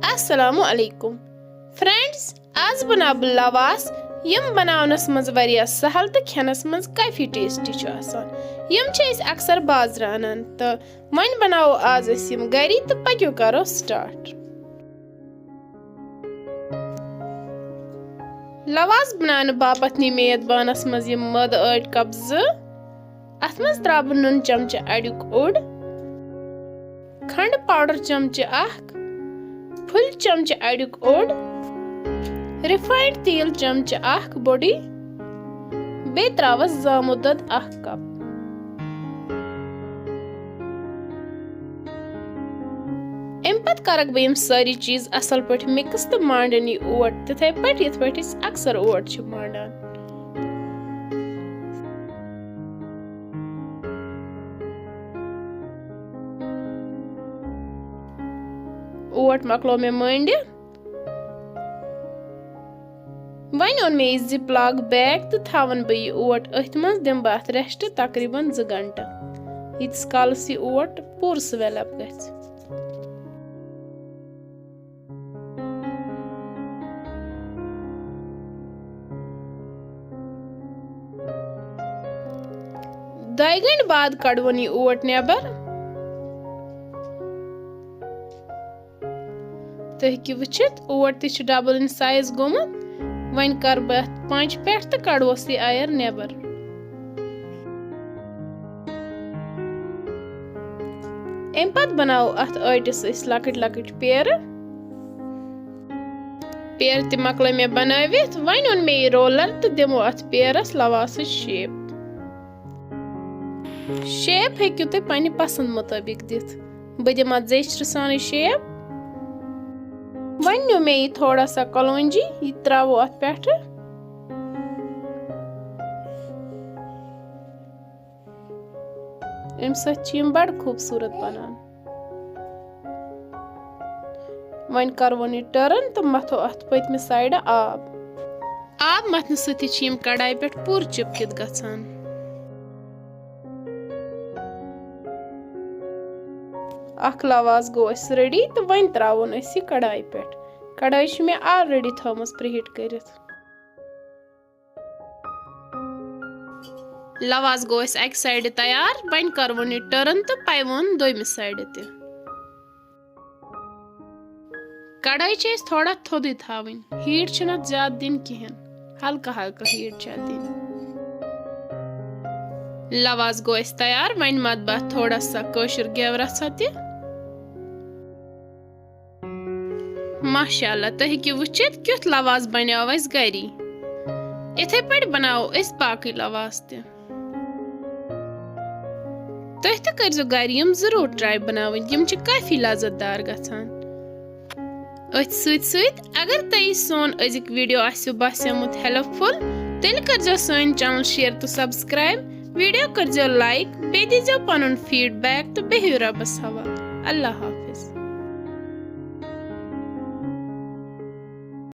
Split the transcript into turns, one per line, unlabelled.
अस्सलामु अलैकुम फ्रेंड्स, आज बना बह लवास यम बनावनस मज वारिया सहल तो खेनस मज काफी टेस्टी छु आसान। यम छ इस अक्सर बाजार आनन तो वन बनाओ आज अस यम गरी तो पक्यो करो स्टार्ट। लवास बनाने बापत नी मेद बानस मज यम मद 8 कप 2 अथ मज त्राब नुन चमचे अड्युक ओड खंड पाउडर चमचे 1 फुल चमचे अड्युक ओड रिफाइंड तेल चमचे 1 बोडी बे त्रावस जामुत दूध 1 कप। अम पत करक बह सारी चीज असल पे मिक्स तो मांडन यह ओट तिथे पे ये अक्सर ओट मांडान। ओट मकलो में मांड वन ओन मे जिपलाक बैग तो थावन बह यह ओट अथ मज दिम बह अथ रेस्ट तकरीबन 2 घंटा यीस कालस यह ओट पूर स्वेलअप गछ। दो घंटे बाद कड़वन यह ओट नेबर तो हेकि वुचित ओट ति डबल इन साइज गोमुत। वन कर बह पंच पे तो कड़वस यह आयर नेबर। अम पत बनाओ अथ आटिस लकट लकट पेर ते मकल मे बनावित। वन ओन मे यह रोलर तो दिमो अथ पेरस लवास शेप हेकु तुम पन्ने पसंद मुताबिक दिथ। बह दिम अथ जेचर सान शेप। वन न्यू मे यह थोड़ा सा कलौंजी यह त्रावो अथ पे अम सम बड़ खूबसूरत बनान। वन करवन यह टर्न तो मथो अथ पतमे साइड आब मथन सती कढ़ाई पे पूर चिपकित गछान। अख लवास गो रेडी तो वन त्रावन यह कढ़ाई पे। कढ़ाई मे ऑलरेडी थमस प्रीहीट करित। लवास गो अक साइड तैयार। वन करवन यह टर्न तो पावन दोयमि साइड ते। कढ़ाई थोड़ा थोदी थावन, हीट छना ज्यादा दिन कहें, हल्का हल्का हीट दिन। लवास गो तैयार। वन मत बह थोड़ा सा कशर गेव रचा ते। माशाअल्लाह तो हेकि वुचित क्युथ लवास बन्याव अस गरी। इथे पे बनाओ अस बाकी लवास ते। तुह ते करजो घर यम जरूर ट्राई बनावन, यम च काफी लज्जतदार गछान। अथ सत अगर तुह सोन अजिक वीडियो आस्यो बास्योमुत हेल्पफुल तेल करजो सोन चैनल शेयर तो सब्सक्राइब, वीडियो करजो लाइक, बे दीजो पनुन फीडबैक तो बेहियो रब्बस हवाले। अल्लाह हाफिज।